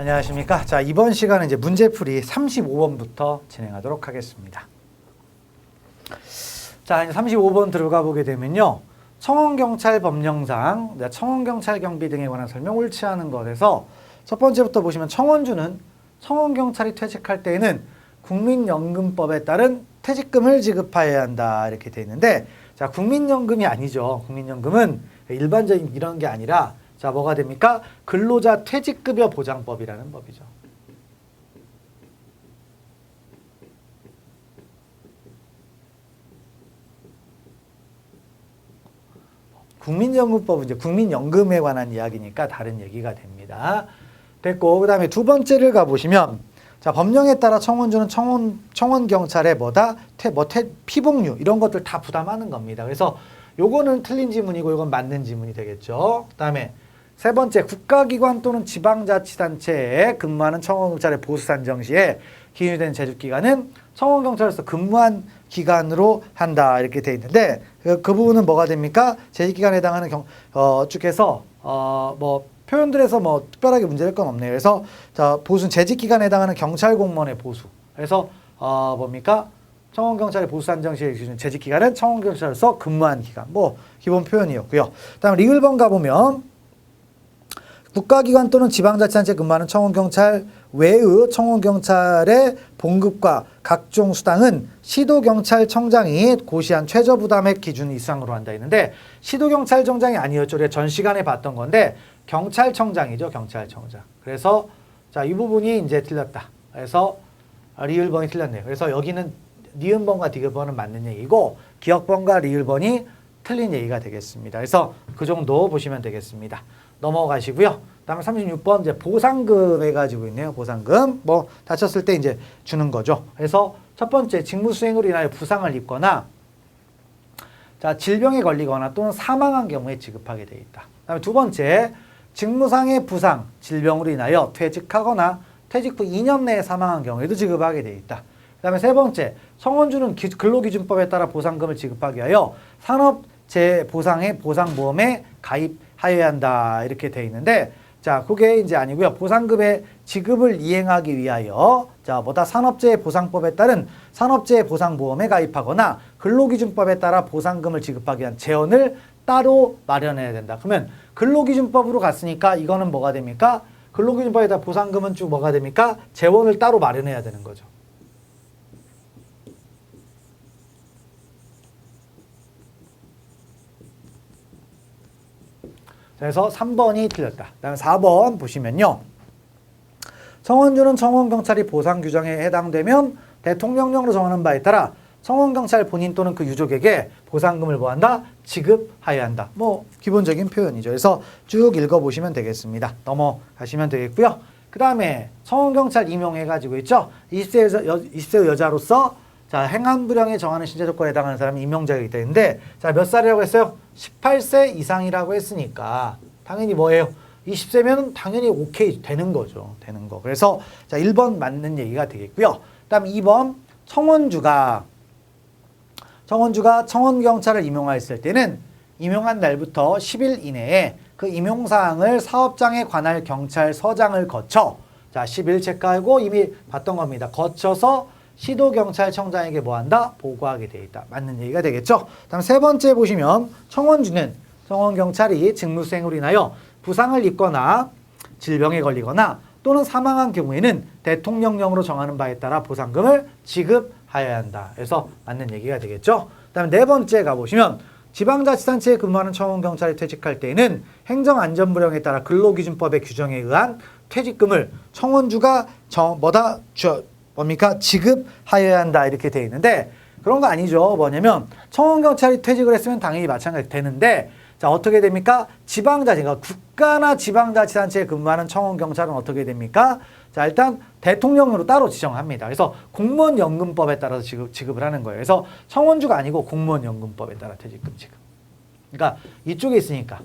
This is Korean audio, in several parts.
안녕하십니까. 자, 이번 시간은 이제 문제풀이 35번부터 진행하도록 하겠습니다. 자, 이제 35번 들어가 보게 되면요. 청원경찰 법령상 청원경찰 경비 등에 관한 설명 옳지 않은 것에서 첫 번째부터 보시면 청원주는 청원경찰이 퇴직할 때에는 국민연금법에 따른 퇴직금을 지급하여야 한다 이렇게 돼 있는데, 자, 국민연금이 아니죠. 국민연금은 일반적인 이런 게 아니라 자, 뭐가 됩니까? 근로자 퇴직급여 보장법이라는 법이죠. 국민연금법은 이제 국민연금에 관한 이야기니까 다른 얘기가 됩니다. 됐고, 그 다음에 두 번째를 가보시면, 자, 법령에 따라 청원주는 청원경찰의 피복류, 이런 것들 다 부담하는 겁니다. 그래서 요거는 틀린 지문이고, 요건 맞는 지문이 되겠죠. 그 다음에 세 번째, 국가기관 또는 지방자치단체에 근무하는 청원경찰의 보수산정 시에 기준된 재직기간은 청원경찰로서 근무한 기간으로 한다 이렇게 돼 있는데, 그 부분은 뭐가 됩니까? 재직기간에 해당하는 쭉 해서 뭐 표현들에서 뭐 특별하게 문제될 건 없네요. 그래서 자, 보수는 재직기간에 해당하는 경찰 공무원의 보수. 그래서 뭡니까? 청원경찰의 보수산정 시에 기준 재직기간은 청원경찰로서 근무한 기간. 뭐 기본 표현이었고요. 다음 리을번 가보면 국가기관 또는 지방자치단체에 근무하는 청원경찰 외의 청원경찰의 봉급과 각종 수당은 시도경찰청장이 고시한 최저부담액 기준 이상으로 한다 했는데, 시도경찰청장이 아니었죠. 우리가 전 시간에 봤던 건데 경찰청장이죠. 경찰청장. 그래서 자, 이 부분이 이제 틀렸다. 그래서 리을번이 틀렸네요. 그래서 여기는 니은번과 디귿번은 맞는 얘기고 기역번과 리을번이 틀린 얘기가 되겠습니다. 그래서 그 정도 보시면 되겠습니다. 넘어가시고요. 다음에 36번 이제 보상금 해가지고 있네요. 보상금. 뭐 다쳤을 때 이제 주는 거죠. 그래서 첫 번째, 직무 수행으로 인하여 부상을 입거나 자, 질병에 걸리거나 또는 사망한 경우에 지급하게 돼 있다. 그다음에 두 번째, 직무상의 부상, 질병으로 인하여 퇴직하거나 퇴직 후 2년 내에 사망한 경우에도 지급하게 돼 있다. 그다음에 세 번째, 청원주는 근로기준법에 따라 보상금을 지급하기 위하여 산업재해보상의 보상보험에 가입하여야 한다 이렇게 돼 있는데, 자, 그게 이제 아니고요. 보상금의 지급을 이행하기 위하여 자, 산업재해보상법에 따른 산업재해보상보험에 가입하거나 근로기준법에 따라 보상금을 지급하기 위한 재원을 따로 마련해야 된다. 그러면 근로기준법으로 갔으니까 이거는 뭐가 됩니까? 근로기준법에 따라 보상금은 쭉 뭐가 됩니까? 재원을 따로 마련해야 되는 거죠. 그래서 3번이 틀렸다. 그다음에 4번 보시면요. 청원주는 청원경찰이 보상규정에 해당되면 대통령령으로 정하는 바에 따라 청원경찰 본인 또는 그 유족에게 보상금을 뭐한다? 지급하여야 한다. 뭐 기본적인 표현이죠. 그래서 쭉 읽어보시면 되겠습니다. 넘어가시면 되겠고요. 그 다음에 청원경찰 임용해가지고 있죠. 20세 여자로서 자, 행안부령에 정하는 신체 조건에 해당하는 사람이 임용 자격이 되는데, 자, 몇 살이라고 했어요? 18세 이상이라고 했으니까 당연히 뭐예요? 20세면 당연히 오케이 되는 거죠. 되는 거. 그래서 자, 1번 맞는 얘기가 되겠고요. 그다음 2번, 청원주가 청원경찰을 임용하였을 때는 임용한 날부터 10일 이내에 그 임용사항을 사업장에 관할 경찰서장을 거쳐, 자, 10일 체크하고 이미 봤던 겁니다. 거쳐서 시도경찰청장에게 뭐한다? 보고하게 돼 있다. 맞는 얘기가 되겠죠? 다음 세 번째 보시면 청원주는 청원경찰이 직무수행으로 인하여 부상을 입거나 질병에 걸리거나 또는 사망한 경우에는 대통령령으로 정하는 바에 따라 보상금을 지급하여야 한다. 그래서 맞는 얘기가 되겠죠? 다음 네 번째 가보시면 지방자치단체에 근무하는 청원경찰이 퇴직할 때에는 행정안전부령에 따라 근로기준법의 규정에 의한 퇴직금을 청원주가 지급하여야 한다 이렇게 돼 있는데, 그런 거 아니죠. 뭐냐면 청원경찰이 퇴직을 했으면 당연히 마찬가지 되는데, 자, 어떻게 됩니까? 지방자치, 그러니까 국가나 지방자치단체에 근무하는 청원경찰은 어떻게 됩니까? 자, 일단 대통령으로 따로 지정합니다. 그래서 공무원연금법에 따라서 지급을 하는 거예요. 그래서 청원주가 아니고 공무원연금법에 따라 퇴직금 지급. 그러니까 이쪽에 있으니까.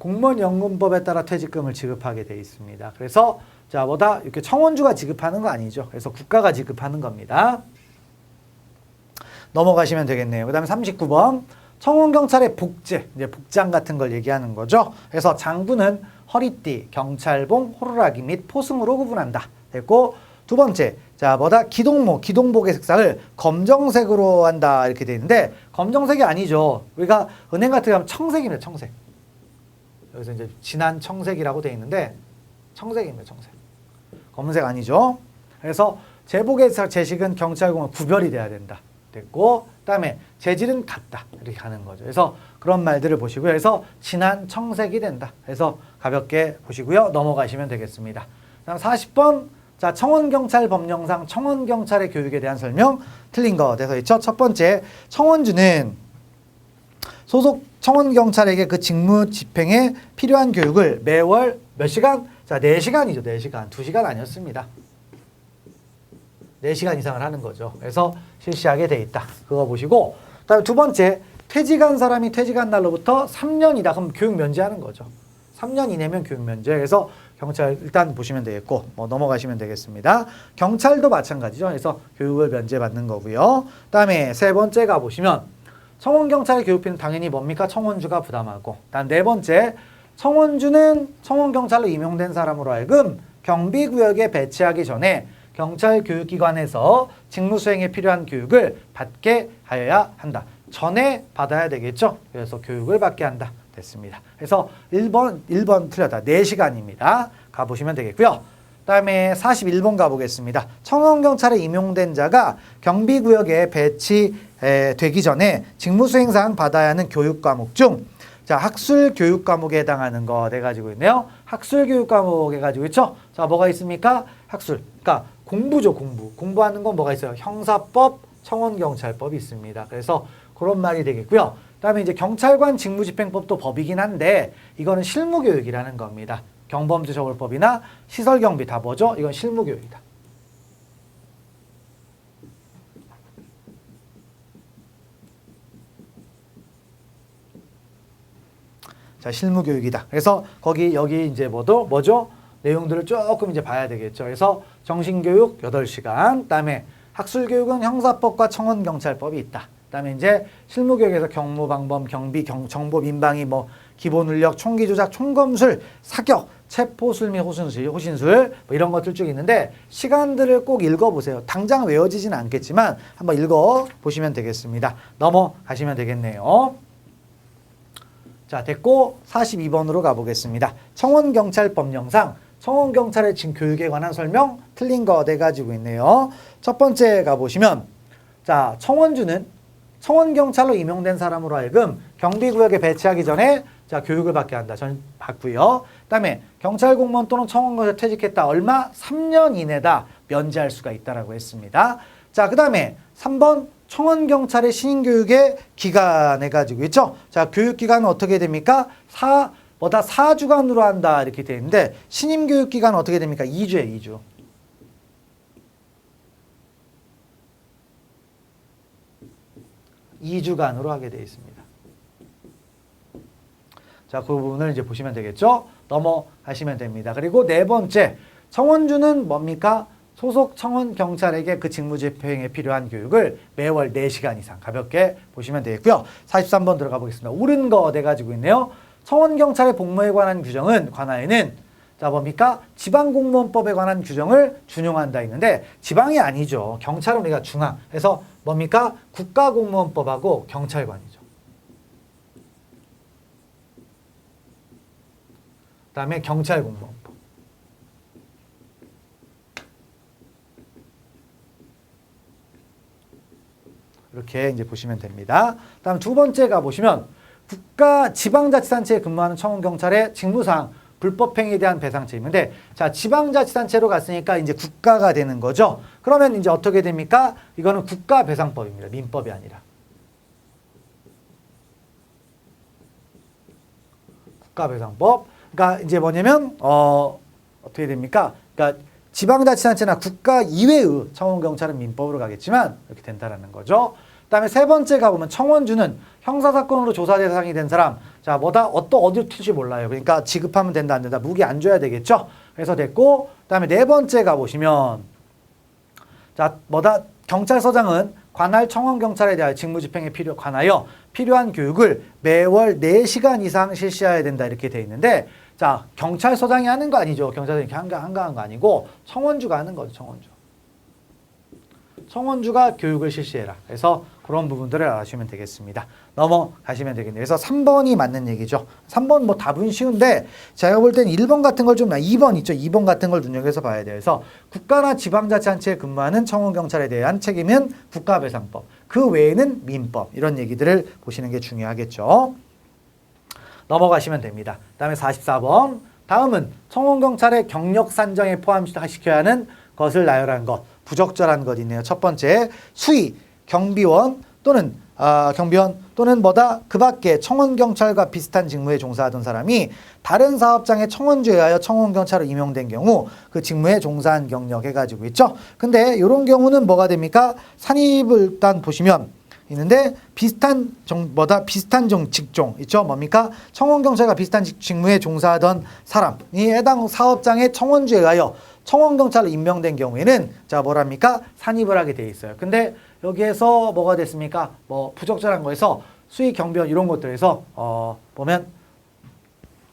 공무원연금법에 따라 퇴직금을 지급하게 돼 있습니다. 그래서 자, 뭐다? 이렇게 청원주가 지급하는 거 아니죠. 그래서 국가가 지급하는 겁니다. 넘어가시면 되겠네요. 그 다음에 39번. 청원경찰의 복제, 이제 복장 같은 걸 얘기하는 거죠. 그래서 장구는 허리띠, 경찰봉, 호루라기 및 포승으로 구분한다. 됐고, 두 번째. 자, 뭐다? 기동복의 색상을 검정색으로 한다. 이렇게 돼 있는데, 검정색이 아니죠. 우리가 은행 같은 거 하면 청색입니다. 청색. 여기서 이제 진한 청색이라고 돼 있는데, 청색입니다. 청색. 검은색 아니죠. 그래서 제복의 제식은 경찰공은 구별이 돼야 된다. 됐고, 그 다음에 재질은 같다. 이렇게 가는 거죠. 그래서 그런 말들을 보시고요. 그래서 진한 청색이 된다. 그래서 가볍게 보시고요. 넘어가시면 되겠습니다. 다음 40번. 자, 청원경찰 법령상 청원경찰의 교육에 대한 설명 틀린 거 돼서 있죠. 첫 번째, 청원주는 소속 청원경찰에게 그 직무 집행에 필요한 교육을 매월 몇 시간? 자, 4시간이죠. 4시간. 2시간 아니었습니다. 4시간 이상을 하는 거죠. 그래서 실시하게 돼 있다. 그거 보시고, 그다음에 두 번째, 퇴직한 사람이 퇴직한 날로부터 3년이다. 그럼 교육 면제하는 거죠. 3년 이내면 교육 면제. 그래서 경찰 일단 보시면 되겠고, 뭐 넘어가시면 되겠습니다. 경찰도 마찬가지죠. 그래서 교육을 면제받는 거고요. 그다음에 세 번째 가보시면 청원경찰의 교육비는 당연히 뭡니까? 청원주가 부담하고. 다음 네 번째, 청원주는 청원경찰로 임용된 사람으로 하여금 경비구역에 배치하기 전에 경찰교육기관에서 직무수행에 필요한 교육을 받게 하여야 한다. 전에 받아야 되겠죠. 그래서 교육을 받게 한다. 됐습니다. 그래서 1번 틀렸다. 4시간입니다. 가보시면 되겠고요. 그 다음에 41번 가보겠습니다. 청원경찰에 임용된 자가 경비구역에 배치되기 전에 직무수행상 받아야 하는 교육과목 중 자, 학술교육과목에 해당하는 거 돼가지고 있네요. 학술교육과목 해가지고 있죠. 자, 뭐가 있습니까? 학술. 그러니까 공부죠, 공부. 공부하는 건 뭐가 있어요? 형사법, 청원경찰법이 있습니다. 그래서 그런 말이 되겠고요. 그 다음에 이제 경찰관 직무집행법도 법이긴 한데 이거는 실무교육이라는 겁니다. 경범죄처벌법이나 시설경비 다 뭐죠? 이건 실무교육이다. 자, 실무교육이다. 그래서 여기 이제 뭐죠? 내용들을 조금 이제 봐야 되겠죠. 그래서 정신교육 8시간, 그다음에 학술교육은 형사법과 청원경찰법이 있다. 그다음에 이제 실무교육에서 경무방법, 경비, 정보 민방위, 뭐 기본훈력, 총기조작, 총검술, 사격, 체포술 및 호신술 뭐 이런 것들 쭉 있는데 시간들을 꼭 읽어보세요. 당장 외워지지는 않겠지만 한번 읽어보시면 되겠습니다. 넘어가시면 되겠네요. 자, 됐고 42번으로 가보겠습니다. 청원경찰법령상 청원경찰의 교육에 관한 설명 틀린 거 돼가지고 있네요. 첫 번째 가보시면 자, 청원주는 청원경찰로 임용된 사람으로 하여금 경비구역에 배치하기 전에 자, 교육을 받게 한다. 전 받고요. 그 다음에 경찰공무원 또는 청원경찰 퇴직했다. 얼마? 3년 이내다. 면제할 수가 있다라고 했습니다. 자, 그 다음에 3번 청원경찰의 신임교육의 기간 해가지고 있죠. 자, 교육기간은 어떻게 됩니까? 4주간으로 한다. 이렇게 되어 있는데, 신임교육기간은 어떻게 됩니까? 2주에 2주. 2주간으로 하게 되어 있습니다. 자, 그 부분을 이제 보시면 되겠죠. 넘어가시면 됩니다. 그리고 네 번째, 청원주는 뭡니까? 소속 청원경찰에게 그 직무집행에 필요한 교육을 매월 4시간 이상 가볍게 보시면 되겠고요. 43번 들어가 보겠습니다. 옳은 거 돼가지고 있네요. 청원경찰의 복무에 관한 규정은 관하에는 자, 뭡니까? 지방공무원법에 관한 규정을 준용한다 있는데 지방이 아니죠. 경찰은 우리가 중앙. 그래서 뭡니까? 국가공무원법하고 경찰관이죠. 그 다음에 경찰공무원법. 이렇게 이제 보시면 됩니다. 다음 두 번째 가보시면 국가 지방자치단체에 근무하는 청원경찰의 직무상 불법행위에 대한 배상책이 있는데 자, 지방자치단체로 갔으니까 이제 국가가 되는 거죠. 그러면 이제 어떻게 됩니까? 이거는 국가배상법입니다. 민법이 아니라. 국가배상법. 그러니까 이제 뭐냐면 어떻게 됩니까? 그러니까 지방자치단체나 국가 이외의 청원경찰은 민법으로 가겠지만 이렇게 된다라는 거죠. 그다음에 세 번째 가보면 청원주는 형사사건으로 조사 대상이 된 사람. 자, 어디로 튈지 몰라요. 그러니까 지급하면 된다, 안 된다. 무기 안 줘야 되겠죠? 그래서 됐고, 그다음에 네 번째 가보시면, 자, 경찰서장은 관할 청원경찰에 대하여 직무집행에 관하여 필요한 교육을 매월 4시간 이상 실시해야 된다. 이렇게 돼 있는데, 자, 경찰서장이 하는 거 아니죠. 경찰서장이 한가한 거 아니고, 청원주가 하는 거죠, 청원주. 청원주가 교육을 실시해라. 그래서 그런 부분들을 알아주시면 되겠습니다. 넘어가시면 되겠네요. 그래서 3번이 맞는 얘기죠. 3번 뭐 답은 쉬운데 제가 볼 땐 1번 같은 걸 2번 있죠. 2번 같은 걸 눈여겨서 봐야 돼요. 그래서 국가나 지방자치단체에 근무하는 청원경찰에 대한 책임은 국가배상법. 그 외에는 민법. 이런 얘기들을 보시는 게 중요하겠죠. 넘어가시면 됩니다. 그 다음에 44번. 다음은 청원경찰의 경력 산정에 포함시켜야 하는 것을 나열한 것. 부적절한 것 있네요. 첫 번째, 수의, 경비원 또는 그 밖에 청원경찰과 비슷한 직무에 종사하던 사람이 다른 사업장의 청원주에 의하여 청원경찰로 임용된 경우 그 직무에 종사한 경력 해가지고 있죠. 근데 이런 경우는 뭐가 됩니까? 산입을 일단 보시면 있는데 비슷한 직종 있죠. 뭡니까? 청원경찰과 비슷한 직무에 종사하던 사람이 해당 사업장의 청원주에 의하여 청원경찰로 임명된 경우에는 자 뭐랍니까? 산입을 하게 돼 있어요. 근데 여기에서 뭐가 됐습니까? 뭐 부적절한 거에서 수의, 경비원 이런 것들에서 보면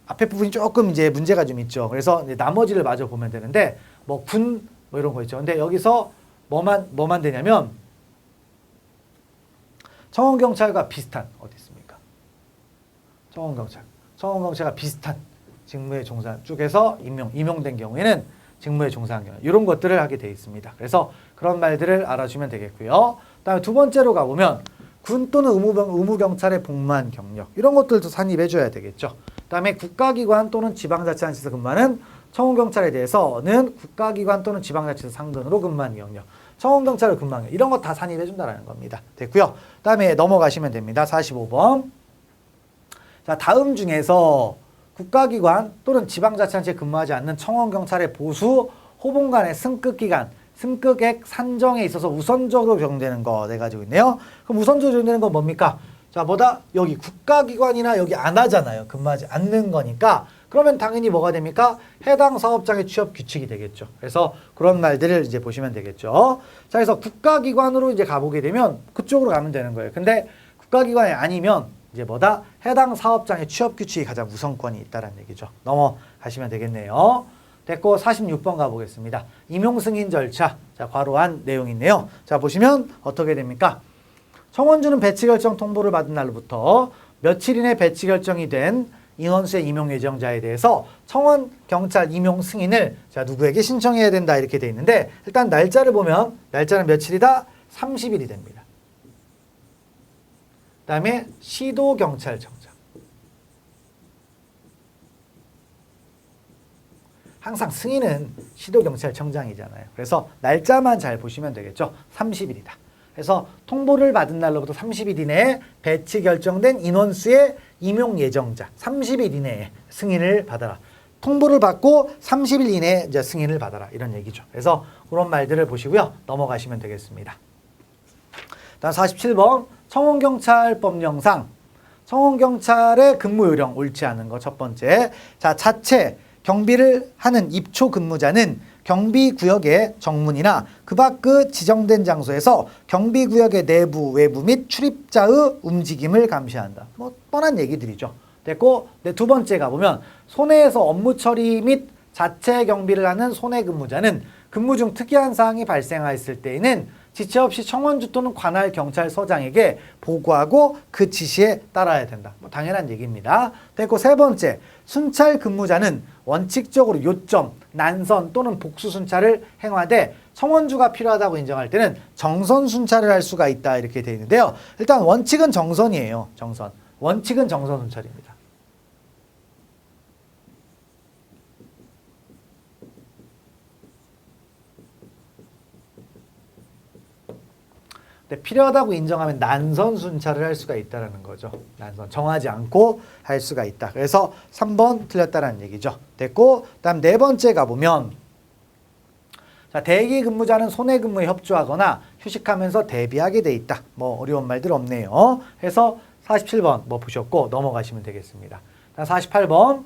앞에 부분이 조금 이제 문제가 좀 있죠. 그래서 이제 나머지를 마저 보면 되는데 뭐 군 뭐 이런 거 있죠. 근데 여기서 뭐만 되냐면 청원경찰과 비슷한 어디 있습니까? 청원경찰과 비슷한 직무에 종사 쪽에서 임용된 경우에는 직무에 종사한 경우 이런 것들을 하게 돼 있습니다. 그래서 그런 말들을 알아주면 되겠고요. 그다음에 두 번째로 가보면 군 또는 의무경찰에 복무한 경력 이런 것들도 산입해줘야 되겠죠. 그다음에 국가기관 또는 지방자치단체에서 근무하는 청원경찰에 대해서는 국가기관 또는 지방자치단체 상근으로 근무한 경력, 청원경찰을 근무한 경력 이런 거 다 산입해준다는 겁니다. 됐고요. 그다음에 넘어가시면 됩니다. 45번. 자, 다음 중에서 국가기관 또는 지방자치단체에 근무하지 않는 청원경찰의 보수, 호봉간의 승급기간, 승급액 산정에 있어서 우선적으로 적용되는 거 내가지고 있네요. 그럼 우선적으로 적용되는 건 뭡니까? 자, 여기 국가기관이나 여기 안 하잖아요. 근무하지 않는 거니까. 그러면 당연히 뭐가 됩니까? 해당 사업장의 취업 규칙이 되겠죠. 그래서 그런 말들을 이제 보시면 되겠죠. 자, 그래서 국가기관으로 이제 가보게 되면 그쪽으로 가면 되는 거예요. 근데 국가기관이 아니면 이제 해당 사업장의 취업 규칙이 가장 우선권이 있다는 얘기죠. 넘어가시면 되겠네요. 됐고 46번 가보겠습니다. 임용 승인 절차. 자, 괄호한 내용이네요. 자, 보시면 어떻게 됩니까? 청원주는 배치 결정 통보를 받은 날로부터 며칠 이내 배치 결정이 된 인원수의 임용 예정자에 대해서 청원 경찰 임용 승인을 자, 누구에게 신청해야 된다 이렇게 돼 있는데 일단 날짜를 보면 날짜는 며칠이다? 30일이 됩니다. 그다음에 시도경찰청장. 항상 승인은 시도경찰청장이잖아요. 그래서 날짜만 잘 보시면 되겠죠. 30일이다. 그래서 통보를 받은 날로부터 30일 이내에 배치 결정된 인원수의 임용 예정자 30일 이내에 승인을 받아라. 통보를 받고 30일 이내에 이제 승인을 받아라. 이런 얘기죠. 그래서 그런 말들을 보시고요. 넘어가시면 되겠습니다. 다음 47번 청원경찰법령상 청원경찰의 근무요령 옳지 않은 거 첫 번째. 자, 자체 경비를 하는 입초 근무자는 경비구역의 정문이나 그 밖 지정된 장소에서 경비구역의 내부, 외부 및 출입자의 움직임을 감시한다. 뭐 뻔한 얘기들이죠. 됐고, 두 번째 가보면 손해에서 업무 처리 및 자체 경비를 하는 손해 근무자는 근무 중 특이한 사항이 발생하였을 때에는 지체 없이 청원주 또는 관할 경찰서장에게 보고하고 그 지시에 따라야 된다. 뭐 당연한 얘기입니다. 됐고 세 번째, 순찰 근무자는 원칙적으로 요점, 난선 또는 복수 순찰을 행하되 청원주가 필요하다고 인정할 때는 정선 순찰을 할 수가 있다 이렇게 되어 있는데요. 일단 원칙은 정선이에요. 정선. 원칙은 정선 순찰입니다. 필요하다고 인정하면 난선 순찰을 할 수가 있다는 거죠. 난선 정하지 않고 할 수가 있다. 그래서 3번 틀렸다는 얘기죠. 됐고 다음 네 번째 가보면 자, 대기 근무자는 손해 근무에 협조하거나 휴식하면서 대비하게 돼 있다. 뭐 어려운 말들 없네요. 해서 47번 뭐 보셨고 넘어가시면 되겠습니다. 48번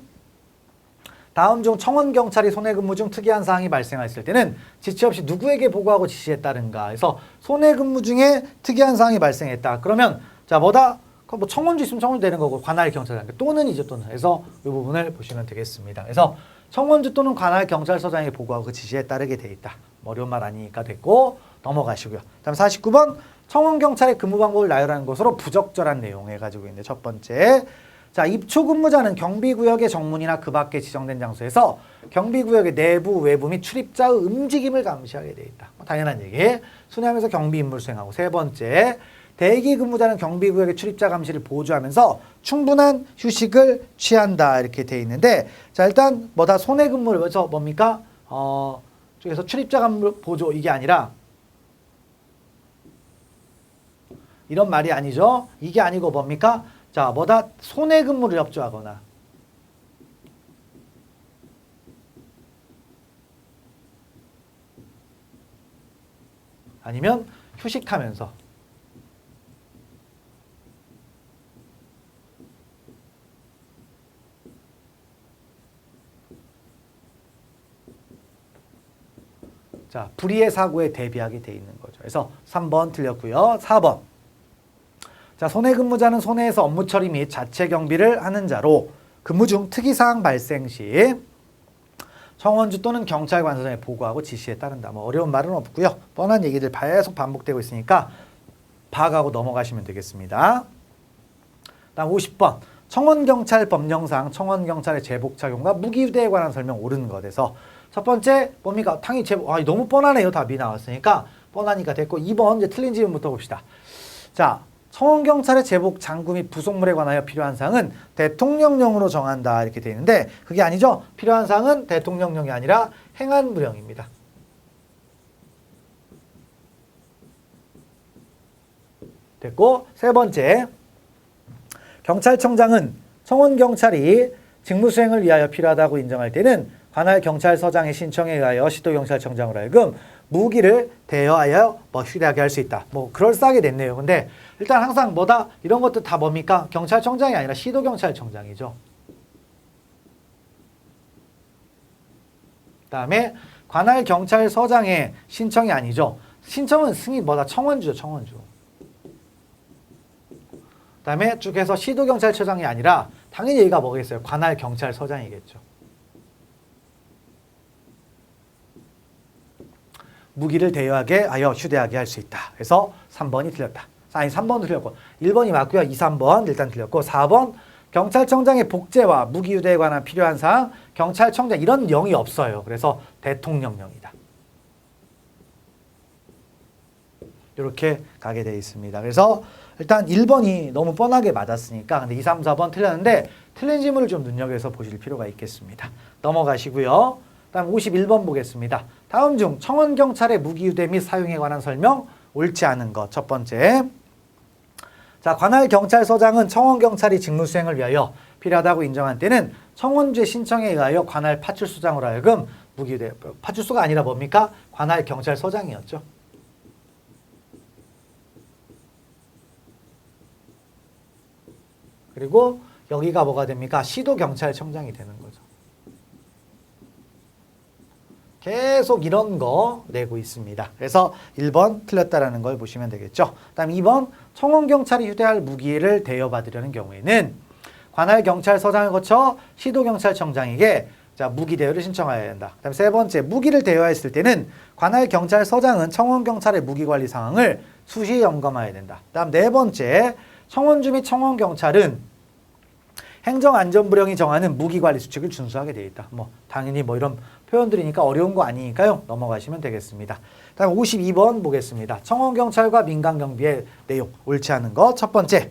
다음 중 청원경찰이 손해근무 중 특이한 사항이 발생했을 때는 지체 없이 누구에게 보고하고 지시했다는가 해서 손해근무 중에 특이한 사항이 발생했다. 그러면 자 뭐다? 뭐 청원주 있으면 청원주 되는 거고 관할 경찰장 또는이죠 또는 해서 이 부분을 보시면 되겠습니다. 그래서 청원주 또는 관할 경찰서장에게 보고하고 그 지시에 따르게 돼 있다. 뭐 어려운 말 아니니까 됐고 넘어가시고요. 다음 49번 청원경찰의 근무 방법을 나열하는 것으로 부적절한 내용을 가지고 있는데 첫 번째 자, 입초근무자는 경비구역의 정문이나 그 밖에 지정된 장소에서 경비구역의 내부, 외부 및 출입자의 움직임을 감시하게 돼 있다. 뭐 당연한 얘기. 순회하면서 경비 임무를 수행하고 세 번째, 대기 근무자는 경비구역의 출입자 감시를 보조하면서 충분한 휴식을 취한다. 이렇게 돼 있는데 자, 일단 뭐다 손해근무를 해서 뭡니까? 쪽에서 출입자 감시 보조 이게 아니라 이런 말이 아니죠. 이게 아니고 뭡니까? 자, 뭐다? 손해근무를 협조하거나 아니면 휴식하면서 자, 불의의 사고에 대비하게 돼 있는 거죠. 그래서 3번 틀렸고요. 4번 자, 손해근무자는 손해에서 업무 처리 및 자체 경비를 하는 자로 근무 중 특이사항 발생 시 청원주 또는 경찰관서장에 보고하고 지시에 따른다. 뭐 어려운 말은 없고요. 뻔한 얘기들 계속 반복되고 있으니까 파악하고 넘어가시면 되겠습니다. 다음 50번 청원경찰 법령상 청원경찰의 제복 착용과 무기유대에 관한 설명 옳은 것에서 첫 번째 뭡니까? 당연히 제복 너무 뻔하네요. 답이 나왔으니까 뻔하니까 됐고 2번 이제 틀린 질문부터 봅시다. 자, 청원경찰의 제복, 장구 및 부속물에 관하여 필요한 사항은 대통령령으로 정한다 이렇게 되어 있는데 그게 아니죠. 필요한 사항은 대통령령이 아니라 행안부령입니다. 됐고 세 번째 경찰청장은 청원경찰이 직무수행을 위하여 필요하다고 인정할 때는 관할 경찰서장의 신청에 의하여 시도경찰청장으로 하여금 무기를 대여하여 휴대하게 할 수 있다. 뭐 그럴싸하게 됐네요. 근데 일단 항상 뭐다? 이런 것도 다 뭡니까? 경찰청장이 아니라 시도경찰청장이죠. 그다음에 관할 경찰서장의 신청이 아니죠. 신청은 승인 뭐다? 청원주죠. 청원주. 그다음에 쭉 해서 시도경찰청장이 아니라 당연히 얘가 뭐겠어요? 관할 경찰서장이겠죠. 무기를 대여하게 하여 휴대하게 할 수 있다. 그래서 3번이 틀렸다. 아니 3번도 틀렸고 1번이 맞고요. 2, 3번 일단 틀렸고 4번 경찰청장의 복제와 무기 휴대에 관한 필요한 사항 경찰청장 이런 영이 없어요. 그래서 대통령령이다. 이렇게 가게 되어 있습니다. 그래서 일단 1번이 너무 뻔하게 맞았으니까 근데 2, 3, 4번 틀렸는데 틀린 질문을 좀 눈여겨서 보실 필요가 있겠습니다. 넘어가시고요. 다음 51번 보겠습니다. 다음 중 청원경찰의 무기유대 및 사용에 관한 설명 옳지 않은 것. 첫 번째. 자, 관할 경찰서장은 청원경찰이 직무수행을 위하여 필요하다고 인정한 때는 청원주의 신청에 의하여 관할 파출소장으로 하여금 무기유대, 파출소가 아니라 뭡니까? 관할 경찰서장이었죠. 그리고 여기가 뭐가 됩니까? 시도경찰청장이 되는 거죠. 계속 이런 거 내고 있습니다. 그래서 1번 틀렸다라는 걸 보시면 되겠죠. 다음 2번 청원경찰이 휴대할 무기를 대여받으려는 경우에는 관할 경찰서장을 거쳐 시도경찰청장에게 자, 무기 대여를 신청해야 한다. 그다음 세 번째 무기를 대여했을 때는 관할 경찰서장은 청원경찰의 무기관리 상황을 수시 점검해야 된다. 다음 네 번째 청원주 및 청원경찰은 행정안전부령이 정하는 무기관리 수칙을 준수하게 되어 있다. 뭐 당연히 뭐 이런 표현들이니까 어려운 거 아니니까요. 넘어가시면 되겠습니다. 다음 52번 보겠습니다. 청원경찰과 민간경비의 내용 옳지 않은 거. 첫 번째,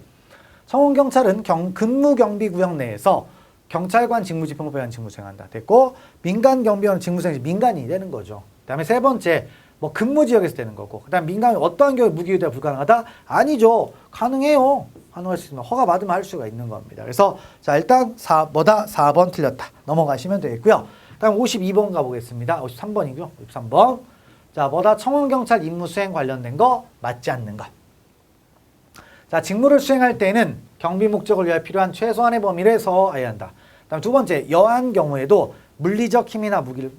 청원경찰은 근무경비구역 내에서 경찰관 직무집행법에 의한 직무 수행한다. 됐고 민간경비원은 직무 수행시 민간이 되는 거죠. 그 다음에 세 번째, 뭐 근무지역에서 되는 거고 그 다음 민간이 어떠한 경우에 무기유대가 불가능하다? 아니죠. 가능해요. 가능할 수 있으면 허가 받으면 할 수가 있는 겁니다. 그래서 자 일단 4번 틀렸다. 넘어가시면 되겠고요. 다음 52번 가보겠습니다. 53번이고요. 53번. 자, 뭐다 청원경찰 임무수행 관련된 거 맞지 않는 것. 자, 직무를 수행할 때에는 경비 목적을 위해 필요한 최소한의 범위를 서해야 한다. 다음 두 번째, 여한 경우에도 물리적 힘이나 무기를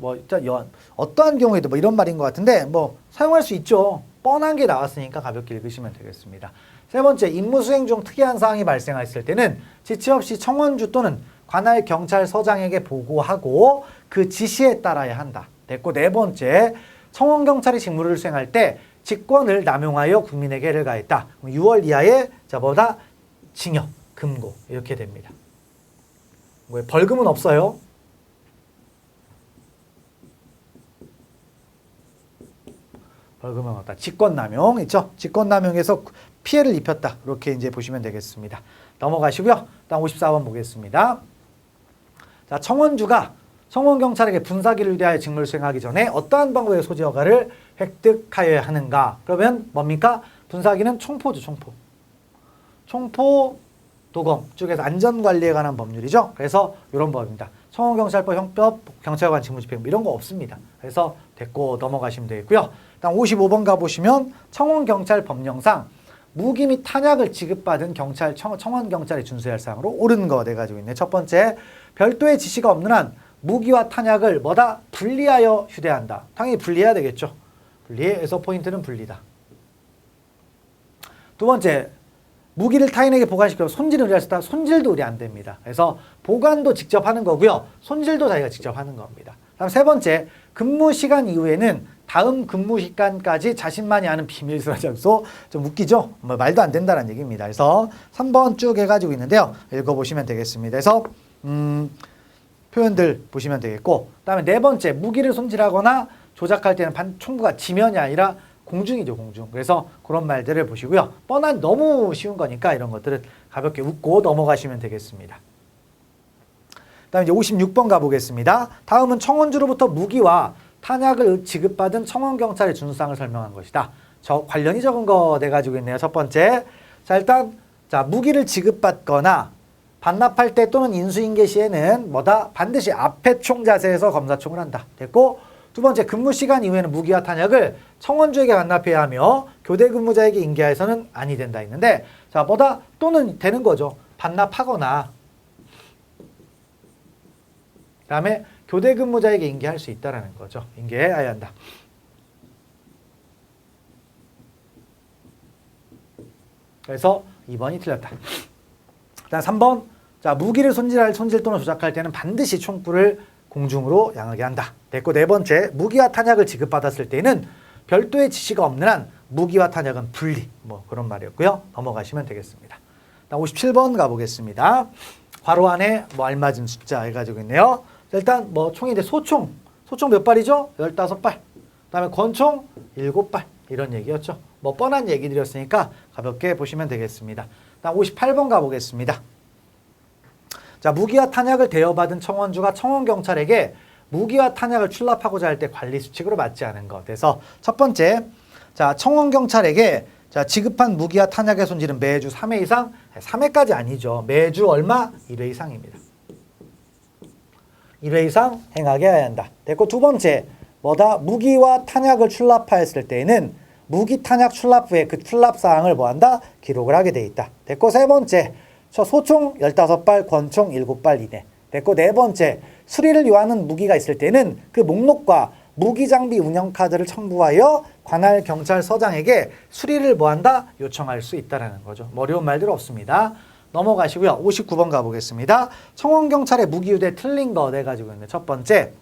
어떠한 경우에도 이런 말인 것 같은데 사용할 수 있죠. 뻔한 게 나왔으니까 가볍게 읽으시면 되겠습니다. 세 번째, 임무 수행 중 특이한 사항이 발생했을 때는 지체 없이 청원주 또는 관할 경찰서장에게 보고하고 그 지시에 따라야 한다. 됐고, 네 번째, 청원경찰이 직무를 수행할 때 직권을 남용하여 국민에게 해를 가했다. 6월 이하의 징역, 금고 이렇게 됩니다. 벌금은 없어요. 벌금은 없다. 직권남용 있죠? 직권남용에서 피해를 입혔다. 이렇게 이제 보시면 되겠습니다. 넘어가시고요. 다음 54번 보겠습니다. 자, 청원주가 청원경찰에게 분사기를 위하여 직무를 수행하기 전에 어떠한 방법의 소지 허가를 획득하여야 하는가? 그러면 뭡니까? 분사기는 총포죠, 총포. 총포 도검 쪽에서 안전관리에 관한 법률이죠. 그래서 이런 법입니다. 청원경찰법, 형법, 경찰관 직무집행 이런 거 없습니다. 그래서 됐고 넘어가시면 되겠고요. 다음 55번 가보시면 청원경찰 법령상 무기 및 탄약을 지급받은 청원경찰이 준수해야 할 사항으로 옳은 거 돼가지고 있네. 첫 번째, 별도의 지시가 없는 한 무기와 탄약을 분리하여 휴대한다. 당연히 분리해야 되겠죠. 분리해서 포인트는 분리다. 두 번째, 무기를 타인에게 보관시켜 손질을 의뢰했다. 손질도 의뢰 안 됩니다. 그래서 보관도 직접 하는 거고요. 손질도 자기가 직접 하는 겁니다. 다음 세 번째, 근무 시간 이후에는 다음 근무 시간까지 자신만이 아는 비밀스러운 장소. 좀 웃기죠? 말도 안 된다는 얘기입니다. 그래서 3번 쭉 해가지고 있는데요. 읽어보시면 되겠습니다. 그래서 표현들 보시면 되겠고, 그 다음에 네 번째, 무기를 손질하거나 조작할 때는 총구가 지면이 아니라 공중이죠, 공중. 그래서 그런 말들을 보시고요. 너무 쉬운 거니까 이런 것들은 가볍게 웃고 넘어가시면 되겠습니다. 그 다음에 이제 56번 가보겠습니다. 다음은 청원주로부터 무기와 탄약을 지급받은 청원경찰의 준수사항을 설명한 것이다. 관련이 적은 거 돼가지고 있네요. 첫 번째. 자, 일단, 무기를 지급받거나 반납할 때 또는 인수인계 시에는 반드시 앞에 총 자세에서 검사총을 한다. 됐고, 두 번째, 근무 시간 이후에는 무기와 탄약을 청원주에게 반납해야 하며 교대 근무자에게 인계해서는 아니 된다 했는데, 또는 되는 거죠. 반납하거나 그다음에 교대 근무자에게 인계할 수 있다라는 거죠. 인계해야 한다. 그래서 2번이 틀렸다. 일단 3번. 무기를 손질 또는 조작할 때는 반드시 총구를 공중으로 향하게 한다. 됐고, 네 번째, 무기와 탄약을 지급받았을 때는 별도의 지시가 없는 한 무기와 탄약은 분리. 그런 말이었고요. 넘어가시면 되겠습니다. 57번 가보겠습니다. 괄호 안에 알맞은 숫자 해가지고 있네요. 일단 총인데 소총 몇 발이죠? 15발. 그다음에 권총 7발. 이런 얘기였죠. 뻔한 얘기 드렸으니까 가볍게 보시면 되겠습니다. 다음 58번 가보겠습니다. 자, 무기와 탄약을 대여받은 청원주가 청원경찰에게 무기와 탄약을 출납하고자 할 때 관리 수칙으로 맞지 않은 것. 그래서 첫 번째, 청원경찰에게 지급한 무기와 탄약의 손질은 매주 3회 이상, 3회까지 아니죠. 매주 얼마? 1회 이상입니다. 1회 이상 행하게 해야 한다. 됐고, 두 번째, 무기와 탄약을 출납하였을 때에는 무기 탄약 출납 후에 그 출납 사항을 기록을 하게 돼 있다. 됐고, 세 번째, 소총 15발, 권총 7발 이내. 됐고, 네 번째, 수리를 요하는 무기가 있을 때는 그 목록과 무기장비 운영카드를 첨부하여 관할 경찰서장에게 수리를 요청할 수 있다는 거죠. 어려운 말들 없습니다. 넘어가시고요. 59번 가보겠습니다. 청원경찰의 무기유대 틀린 거 돼가지고 있는데, 첫 번째,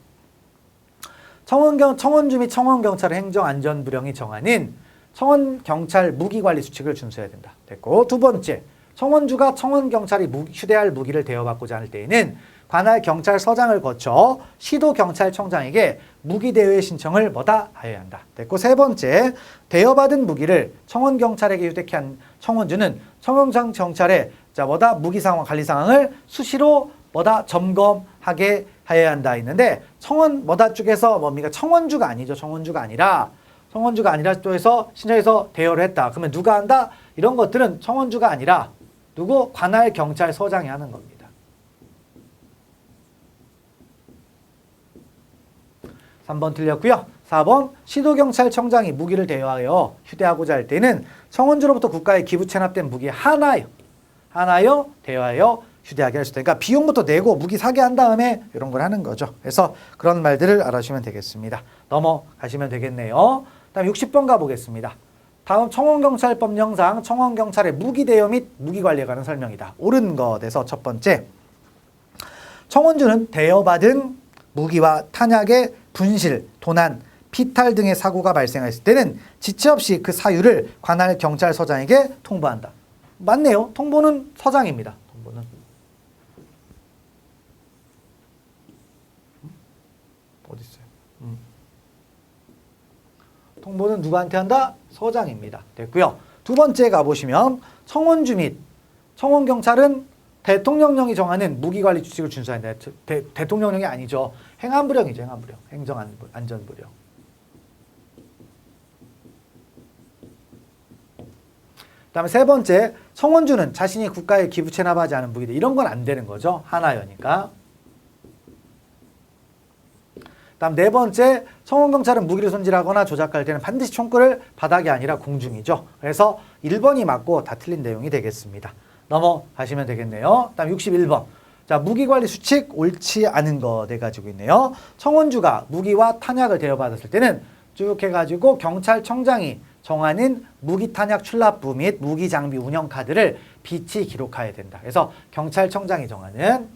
청원주 및 청원경찰의 행정안전부령이 정하는 청원경찰 무기관리 수칙을 준수해야 된다. 됐고, 두 번째, 청원주가 청원경찰이 휴대할 무기를 대여받고자 할 때에는 관할 경찰서장을 거쳐 시도경찰청장에게 무기대여의 신청을 하여야 한다. 됐고, 세 번째, 대여받은 무기를 청원경찰에게 휴대케 한 청원주는 청원경찰의 무기 상황, 관리 상황을 수시로 점검하게 하여야 한다 했는데, 쪽에서 청원주가 아니죠. 청원주가 아니라 또 해서 신청해서 대여를 했다. 그러면 누가 한다? 이런 것들은 청원주가 아니라 관할 경찰서장이 하는 겁니다. 3번 틀렸고요. 4번 시도경찰청장이 무기를 대여하여 휴대하고자 할 때는 청원주로부터 국가에 기부 체납된 무기 하나여 대여하여 휴대하게 할 수 있다. 그러니까 비용부터 내고 무기 사게 한 다음에 이런 걸 하는 거죠. 그래서 그런 말들을 알아주시면 되겠습니다. 넘어가시면 되겠네요. 다음 60번 가보겠습니다. 다음 청원경찰법령상 청원경찰의 무기 대여 및 무기 관리에 관한 설명이다. 옳은 것에서 첫 번째, 청원주는 대여받은 무기와 탄약의 분실, 도난, 피탈 등의 사고가 발생했을 때는 지체 없이 그 사유를 관할 경찰서장에게 통보한다. 맞네요. 통보는 서장입니다. 통보는. 어디 있어요? 통보는 누구한테 한다? 서장입니다. 됐고요. 두 번째 가보시면 청원주 및 청원경찰은 대통령령이 정하는 무기관리 규칙을 준수한다. 대통령령이 아니죠. 행안부령이죠. 행안부령. 행정안전부령. 그다음에 세 번째, 청원주는 자신이 국가에 기부 체납하지 않은 무기들 이런 건 안 되는 거죠. 하나여니까. 다음 네 번째, 청원경찰은 무기를 손질하거나 조작할 때는 반드시 총구를 바닥이 아니라 공중이죠. 그래서 1번이 맞고 다 틀린 내용이 되겠습니다. 넘어가시면 되겠네요. 다음 61번. 자, 무기관리 수칙 옳지 않은 거 네 가지고 있네요. 청원주가 무기와 탄약을 대여받았을 때는 쭉 해가지고 경찰청장이 정하는 무기 탄약 출납부 및 무기 장비 운영 카드를 빛이 기록해야 된다. 그래서 경찰청장이 정하는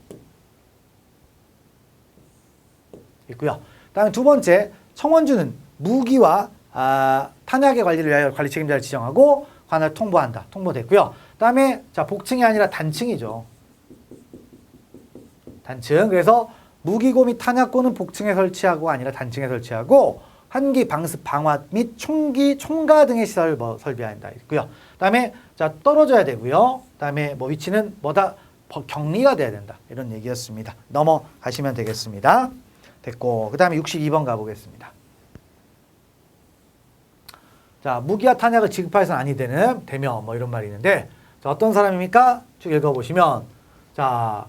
있고요. 다음에 두 번째, 청원주는 무기와 탄약의 관리를 위하여 관리 책임자를 지정하고 관할 통보한다. 통보됐고요. 다음에 자, 복층이 아니라 단층이죠. 단층. 그래서 무기고 및 탄약고는 복층에 설치하고 아니라 단층에 설치하고 한기, 방습, 방화 및 총기, 총가 등의 시설을 설비한다. 있고요. 다음에 자, 떨어져야 되고요. 다음에 뭐 위치는 뭐다 격리가 돼야 된다. 이런 얘기였습니다. 넘어가시면 되겠습니다. 됐고, 그 다음에 62번 가보겠습니다. 자, 무기와 탄약을 지급하여서는 아니 되는 대면 뭐 이런 말이 있는데, 자, 어떤 사람입니까? 쭉 읽어보시면, 자,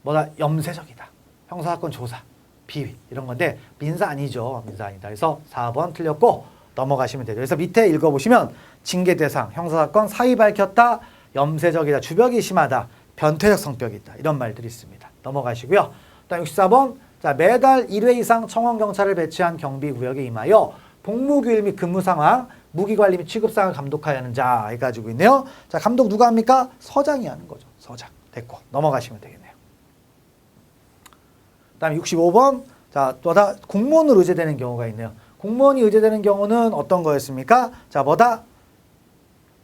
뭐다 염세적이다. 형사사건 조사, 비위 이런 건데 민사 아니죠. 민사 아니다. 그래서 4번 틀렸고 넘어가시면 되죠. 그래서 밑에 읽어보시면 징계 대상, 형사사건 사의 밝혔다, 염세적이다, 주벽이 심하다, 변태적 성격이 있다. 이런 말들이 있습니다. 넘어가시고요. 다음 64번. 자, 매달 1회 이상 청원경찰을 배치한 경비구역에 임하여 복무규율 및 근무 상황, 무기관리 및 취급상을 감독하여야 하는 자 해가지고 있네요. 자, 감독 누가 합니까? 서장이 하는 거죠. 서장. 됐고 넘어가시면 되겠네요. 그 다음에 65번. 자, 또다 공무원으로 의제되는 경우가 있네요. 공무원이 의제되는 경우는 어떤 거였습니까? 자, 뭐다?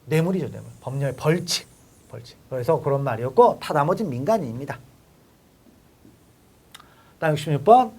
뇌물이죠, 뇌물. 법령의 벌칙. 그래서 그런 말이었고 다 나머지는 민간인입니다. 다음 66번.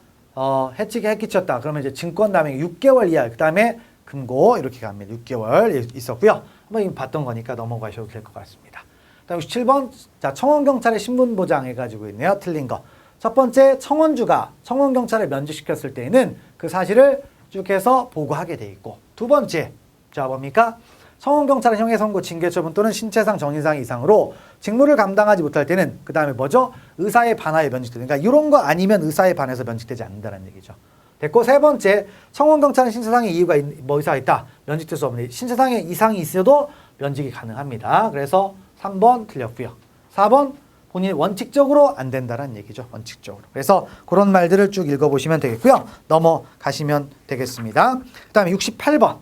해치게 해끼쳤다. 그러면 이제 증권남용 6개월 이하. 그 다음에 금고 이렇게 갑니다. 6개월 있었고요. 한번 이미 봤던 거니까 넘어가셔도 될 것 같습니다. 다음 67번. 자, 청원경찰의 신분보장 해가지고 있네요. 틀린 거. 첫 번째, 청원주가 청원경찰을 면직시켰을 때에는 그 사실을 쭉 해서 보고하게 돼 있고, 두 번째, 자, 뭡니까? 청원경찰은 형의 선고, 징계처분 또는 신체상, 정신상 이상으로 직무를 감당하지 못할 때는 그 다음에 뭐죠? 의사에 반하여 면직되는. 그러니까 이런 거 아니면 의사에 반해서 면직되지 않는다는 얘기죠. 됐고, 세 번째, 청원경찰은 신체상의 이유가 의사가 있다. 면직될 수 없는. 신체상의 이상이 있어도 면직이 가능합니다. 그래서 3번 틀렸고요. 4번, 본인이 원칙적으로 안 된다는 얘기죠. 원칙적으로. 그래서 그런 말들을 쭉 읽어보시면 되겠고요. 넘어가시면 되겠습니다. 그 다음에 68번.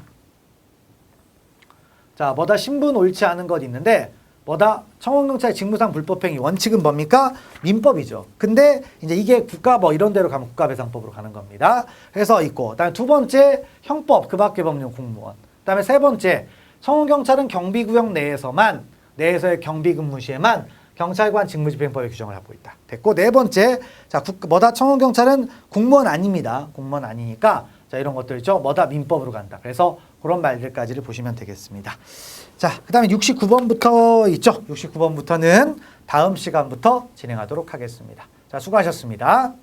자, 뭐다 신분 옳지 않은 것 있는데, 뭐다 청원경찰 직무상 불법행위 원칙은 뭡니까? 민법이죠. 근데 이제 이게 국가 뭐 이런 데로 가면 국가배상법으로 가는 겁니다. 그래서 있고, 그다음에 두 번째 형법 그 밖의 법령 공무원. 그다음에 세 번째 청원경찰은 경비구역 내에서의 경비근무 시에만 경찰관 직무집행법의 규정을 하고 있다. 됐고, 네 번째, 자, 뭐다 청원경찰은 공무원 아닙니다. 공무원 아니니까 자, 이런 것들이죠. 뭐다 민법으로 간다. 그래서 그런 말들까지를 보시면 되겠습니다. 자, 그 다음에 69번부터 있죠. 69번부터는 다음 시간부터 진행하도록 하겠습니다. 자, 수고하셨습니다.